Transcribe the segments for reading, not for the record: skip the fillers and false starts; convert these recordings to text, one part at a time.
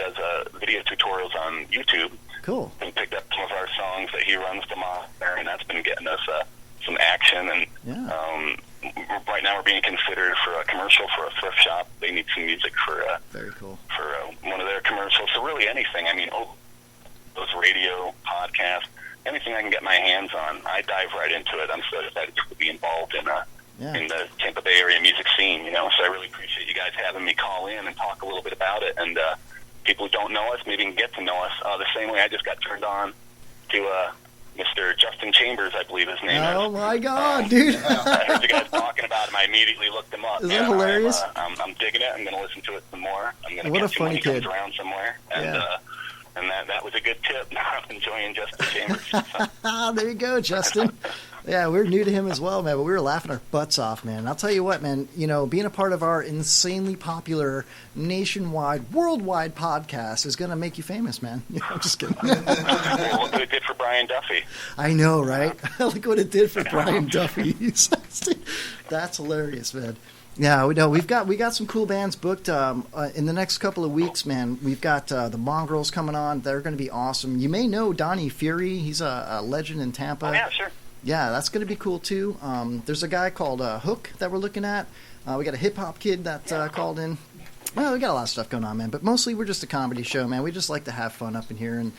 does video tutorials on YouTube. Cool. And picked up some of our songs that he runs them on there, and that's been getting us some action. And right now we're being considered for a commercial for a thrift shop. They need some music for very cool for one of their commercials. So really anything. I mean, those radio podcasts, anything I can get my hands on, I dive right into it. I'm so excited to be involved in the Tampa Bay area music scene. So I really appreciate you guys having me call in and talk a little bit about it. And people who don't know us maybe can get to know us the same way I just got turned on to Mr. Justin Chambers, I believe his name is. Oh, my God, dude. I heard you guys talking about him. I immediately looked him up. Is that hilarious? I'm digging it. I'm going to listen to it some more. I'm going to what get a funny kid. Comes around somewhere. And, and that was a good tip. I'm enjoying Justin Chambers. So. There you go, Justin. Yeah, we're new to him as well, man, but we were laughing our butts off, man. And I'll tell you what, man, being a part of our insanely popular, nationwide, worldwide podcast is going to make you famous, man. I'm just kidding. Well, look what it did for Brian Duffy. I know, right? Look what it did for Brian Duffy. That's hilarious, man. Yeah, we know we got some cool bands booked in the next couple of weeks, man. We've got the Mongrels coming on. They're going to be awesome. You may know Donnie Fury. He's a legend in Tampa. Oh, yeah, sure. Yeah, that's going to be cool, too. There's a guy called Hook that we're looking at. We got a hip-hop kid that called in. Well, we got a lot of stuff going on, man. But mostly we're just a comedy show, man. We just like to have fun up in here. And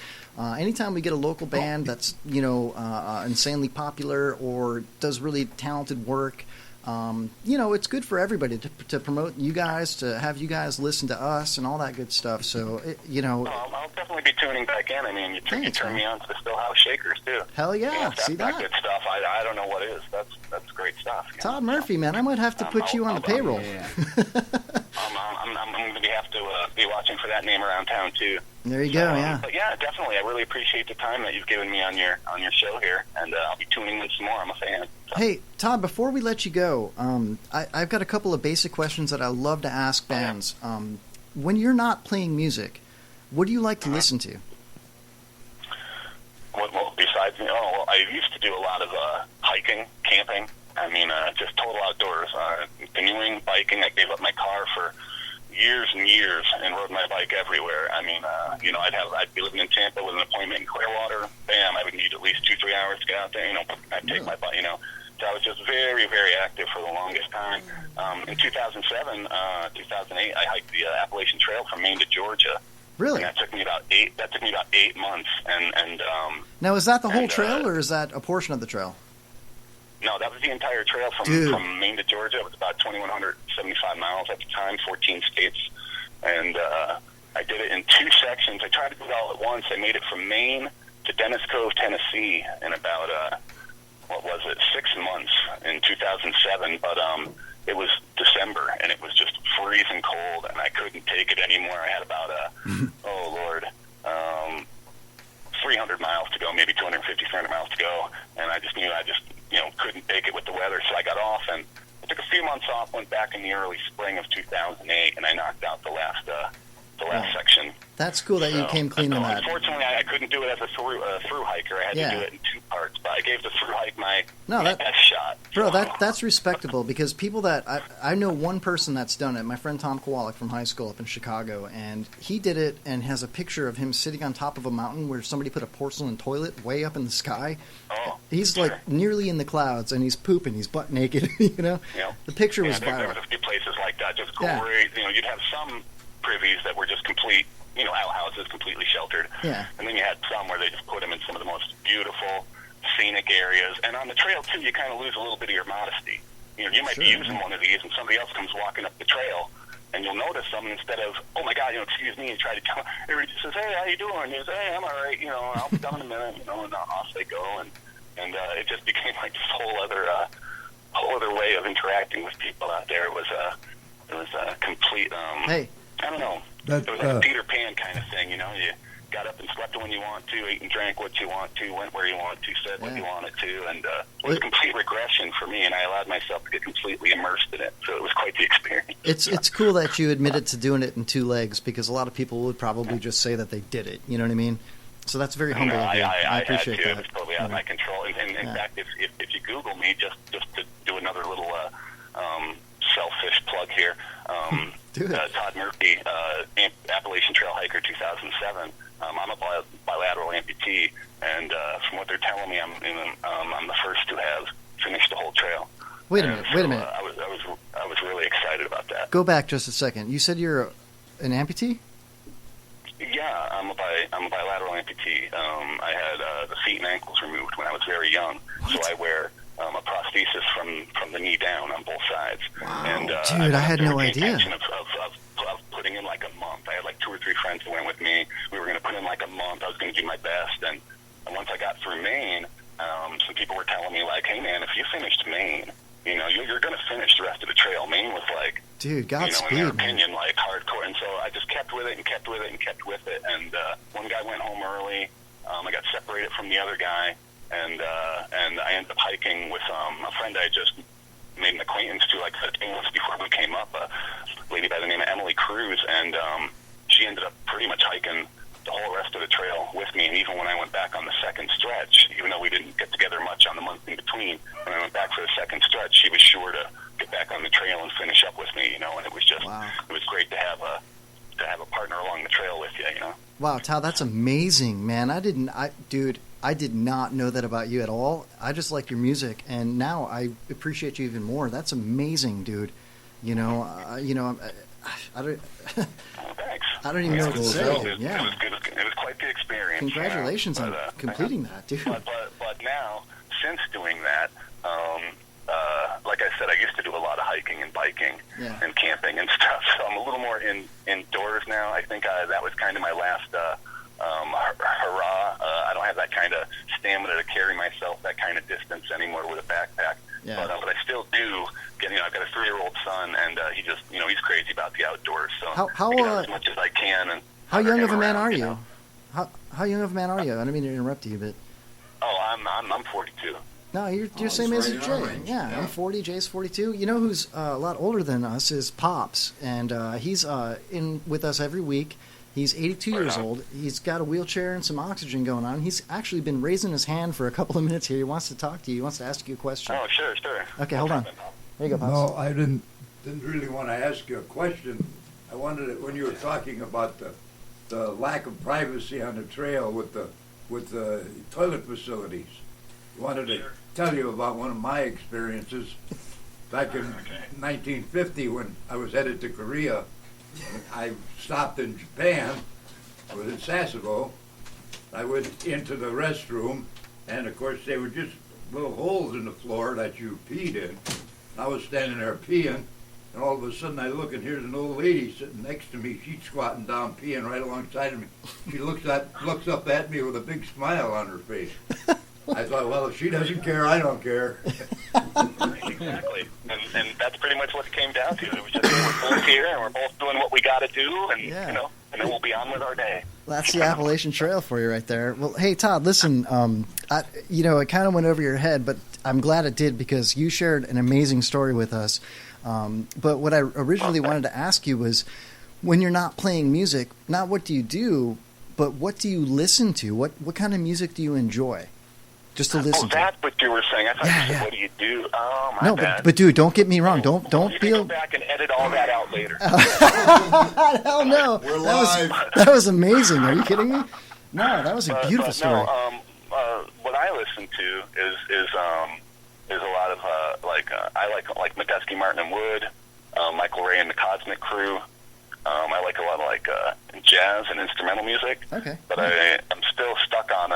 anytime we get a local band that's, insanely popular or does really talented work, it's good for everybody to promote you guys, to have you guys listen to us and all that good stuff. So, I'll definitely be tuning back in. I mean, you turn me on to the Stillhouse Shakers, too. Hell yeah, see that? That good stuff. I don't know what is. That's great stuff. Todd Murphy, man, I might have to put you on the payroll. I'm going to have to be watching for that name around town, too. There you go, yeah. But yeah, definitely. I really appreciate the time that you've given me on your show here, and I'll be tuning in some more. I'm a fan. So. Hey, Todd, before we let you go, I've got a couple of basic questions that I love to ask bands. When you're not playing music, what do you like to listen to? Well, besides, I used to do a lot of hiking, camping. I mean, just total outdoors. Canoeing, biking. I gave up my car for years and years and rode my bike everywhere. I mean, I'd be living in Tampa with an appointment in Clearwater. Bam, I would need at least 2-3 hours to get out there. I'd take my bike. So I was just very, very active for the longest time. In 2007, 2008, I hiked the Appalachian Trail from Maine to Georgia. Really? And that took me about 8 months. And now, is that the whole trail, or is that a portion of the trail? No, that was the entire trail from Maine to Georgia. It was about 2,175 miles at the time, 14 states. And I did it in 2 sections. I tried to do it all at once. I made it from Maine to Dennis Cove, Tennessee in about, 6 months in 2007. But it was December, and it was just freezing cold, and I couldn't take it anymore. I had about, 300 miles to go, maybe 250, 300 miles to go. And I just knew couldn't take it with the weather, so I got off, and I took a few months off, went back in the early spring of 2008, and I knocked out the last section. That's cool that you came clean on that. Unfortunately, I couldn't do it as a through hiker. I had to do it in 2 parts, but I gave the through hike my best shot. Bro, that's respectable, because people that I know one person that's done it, my friend Tom Kowalik from high school up in Chicago, and he did it and has a picture of him sitting on top of a mountain where somebody put a porcelain toilet way up in the sky. Oh, he's like nearly in the clouds, and he's pooping, he's butt naked, The picture was viral. There was a few places like that, just great. You'd have some privies that were just complete, outhouses, completely sheltered. Yeah. And then you had some where they just put them in some of the most beautiful, scenic areas. And on the trail, too, you kind of lose a little bit of your modesty. You might be using one of these, and somebody else comes walking up the trail, and you'll notice them, instead of, oh, my God, excuse me, and try to tell them. Everybody just says, hey, how you doing? You say, hey, I'm all right, I'll be done in a minute, and off they go. And it just became like this whole other way of interacting with people out there. It was a complete, I don't know. It was like a Peter Pan kind of thing, You got up and slept when you want to, ate and drank what you want to, went where you want to, said what you wanted to, and it was a complete regression for me, and I allowed myself to get completely immersed in it, so it was quite the experience. It's cool that you admitted to doing it in 2 legs, because a lot of people would probably just say that they did it, you know what I mean? So that's very humble of you. I appreciate that. It was totally out of my control, and in fact, if you Google me, just to do another little selfish plug here, Do it. Todd Murphy, Appalachian Trail Hiker 2007. I'm a bilateral amputee, and from what they're telling me, I'm the first to have finished the whole trail. Wait a minute. I was really excited about that. Go back just a second. You said you're an amputee? Yeah, I'm a bilateral amputee. I had the feet and ankles removed when I was very young, so I wear a prosthesis from the knee down on both sides. Wow. And, dude, I had no idea. Of putting in like a month. I had like 2 or 3 friends that went with me. We were going to put in like a month. I was going to do my best. And once I got through Maine, some people were telling me like, hey man, if you finished Maine, you know, you're going to finish the rest of the trail. Maine was like, dude, Godspeed, in their opinion, like hardcore. And so I just kept with it and kept with it and kept with it. And one guy went home early. I got separated from the other guy, and I ended up hiking with a friend I just made an acquaintance to like 15 months before we came up, a lady by the name of Emily Cruz, and she ended up pretty much hiking the whole rest of the trail with me. And even when I went back on the second stretch, even though we didn't get together much on the month in between, when I went back for the second stretch, she was sure to get back on the trail and finish up with me, you know. And it was just, wow. It was great to have a partner along the trail with you, you know. Wow, Todd, that's amazing, man. I did not know that about you at all. I just like your music, and now I appreciate you even more. That's amazing, dude. You know, I don't. Thanks. I don't even know what to say. It was quite the experience. Congratulations on completing that, dude. But now, since doing that, like I said, I used to do a lot of hiking and biking and camping and stuff. So I'm a little more indoors now. I think that was kind of my last hurrah. I don't have that kind of stamina to carry myself that kind of distance anymore with a backpack. Yeah. But I still do. I've got a 3-year-old son, and he just, he's crazy about the outdoors. So how I get as much as I can. And how young of a man are you? Know? How young of a man are you? I don't mean to interrupt you, but. Oh, I'm 42. No, you're the same age as Jay. Yeah, I'm 40. Jay's 42. You know who's a lot older than us is Pops, and he's in with us every week. He's 82 years old. He's got a wheelchair and some oxygen going on. He's actually been raising his hand for a couple of minutes here. He wants to talk to you. He wants to ask you a question. Oh, sure. Okay, hold on. There you go, Pops. No, I didn't really want to ask you a question. I wanted it when you were talking about the lack of privacy on the trail with the toilet facilities. I wanted to tell you about one of my experiences back in 1950 when I was headed to Korea. I stopped in Japan. I was in Sasebo. I went into the restroom, and of course they were just little holes in the floor that you peed in. I was standing there peeing, and all of a sudden I look, and here's an old lady sitting next to me. She's squatting down, peeing right alongside of me. She looks up at me with a big smile on her face. I thought, well, if she doesn't care, I don't care. Exactly. And that's pretty much what it came down to. It was just we're both here, and we're both doing what we got to do, and and then we'll be on with our day. That's the Appalachian Trail for you right there. Well, hey, Todd, listen, it kind of went over your head, but I'm glad it did because you shared an amazing story with us. But what I originally wanted to ask you was, when you're not playing music, not what do you do, but what do you listen to? What kind of music do you enjoy? Just to listen to. That's what you were saying. I thought you said, what do you do? Oh, my bad. But dude, don't get me wrong. Don't you feel. Go back and edit all that out later. Hell no. We're live. That was amazing. Are you kidding me? No, that was a beautiful story. What I listen to is a lot of I like Medeski, Martin and Wood, Michael Ray and the Cosmic Crew. I like a lot of jazz and instrumental music. Okay. But I'm still stuck on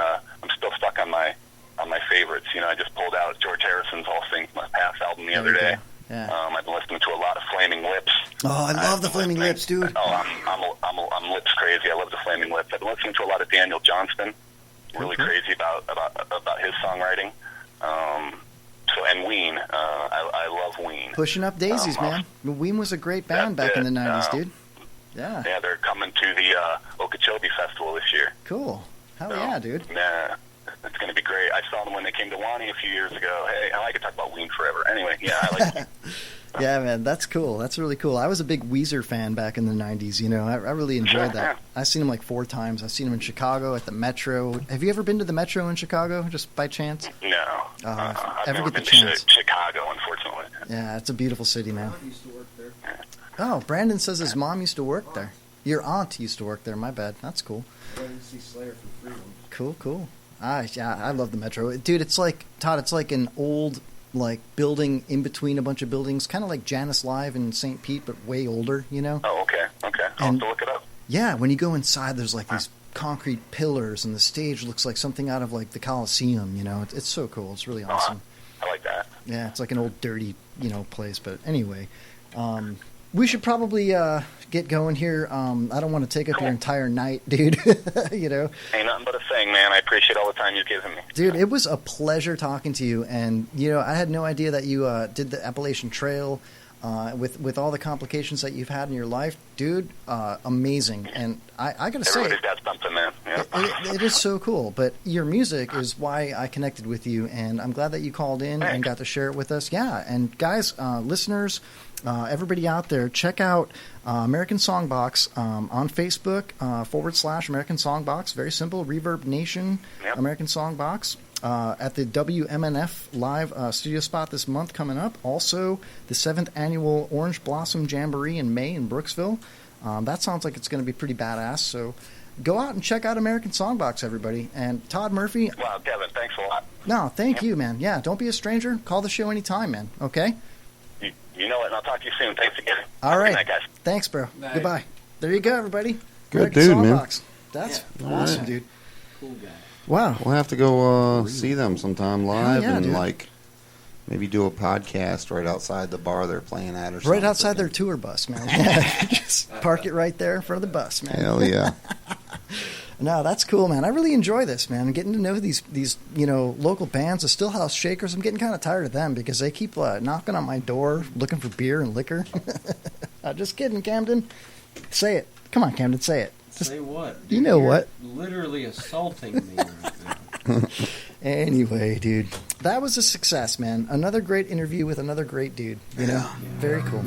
my favorites. I just pulled out George Harrison's All Things Must Pass album the other day. Yeah. I've been listening to a lot of Flaming Lips. Oh, I love the Flaming Lips, dude. Oh, I'm Lips crazy. I love the Flaming Lips. I've been listening to a lot of Daniel Johnston. Really crazy about his songwriting. And Ween. I love Ween. Pushing Up Daisies, man. Ween was a great band back in the 90s, dude. Yeah. Yeah, they're coming to the Okeechobee Festival this year. Cool. Hell yeah, dude. Yeah. It's going to be great. I saw them when they came to Wani a few years ago. Hey, I could talk about Ween forever. Anyway, yeah, I like Ween. Yeah, man, that's cool. That's really cool. I was a big Weezer fan back in the 90s, I really enjoyed that. Yeah. I've seen them like 4 times. I've seen them in Chicago at the Metro. Have you ever been to the Metro in Chicago, just by chance? No. I've never get the been chance. to Chicago, unfortunately. Yeah, it's a beautiful city, man. I used to work there. Oh, Brandon says his mom used to work there. Your aunt used to work there. My bad. That's cool. Going to see Slayer for free. Cool. Yeah, I love the Metro. Dude, it's like, Todd, it's like an old, like, building in between a bunch of buildings, kind of like Janice Live in St. Pete, but way older, you know? Oh, okay. I'll have to look it up. Yeah, when you go inside, there's like these concrete pillars, and the stage looks like something out of like the Coliseum, you know? It's so cool. It's really awesome. I like that. Yeah, it's like an old dirty, you know, place. But anyway, we should probably get going here. I don't want to take up your entire night, dude. You know? Ain't nothing but a thing, man. I appreciate all the time you've given me. Dude, it was a pleasure talking to you. And, you know, I had no idea that you did the Appalachian Trail with all the complications that you've had in your life. Dude, amazing. And I got to say, everybody's got something, man. Yeah. it is so cool. But your music is why I connected with you. And I'm glad that you called in and got to share it with us. Yeah. And guys, listeners, everybody out there, check out American Songbox on Facebook / American Songbox. Very simple. Reverb Nation, yep. American Songbox. At the WMNF live studio spot this month coming up. Also, the 7th annual Orange Blossom Jamboree in May in Brooksville. That sounds like it's going to be pretty badass. So go out and check out American Songbox, everybody. And Todd Murphy. Wow, Kevin, thanks a lot. No, thank you, man. Yeah, don't be a stranger. Call the show anytime, man. Okay? You know it, and I'll talk to you soon. Thanks again. All right. Good night, guys. Thanks, bro. Night. Goodbye. There you go, everybody. Good American dude, Songbox. man. That's Yeah. awesome, All right. dude. Cool guy. Wow. We'll have to go see them sometime live yeah, and dude. like maybe do a podcast right outside the bar they're playing at or something. Right outside their tour bus, man. Yeah, just park it right there in front of the bus, man. Hell yeah. No, that's cool, man. I really enjoy this, man. Getting to know these you know, local bands, the Stillhouse Shakers. I'm getting kind of tired of them because they keep knocking on my door looking for beer and liquor. Just kidding, Camden. Say it. Come on, Camden, say it. Just, Say what? you know You're what? Literally assaulting me right now. Anyway, dude, that was a success, man. Another great interview with another great dude. You know, very cool.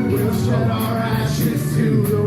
We'll show our ashes to the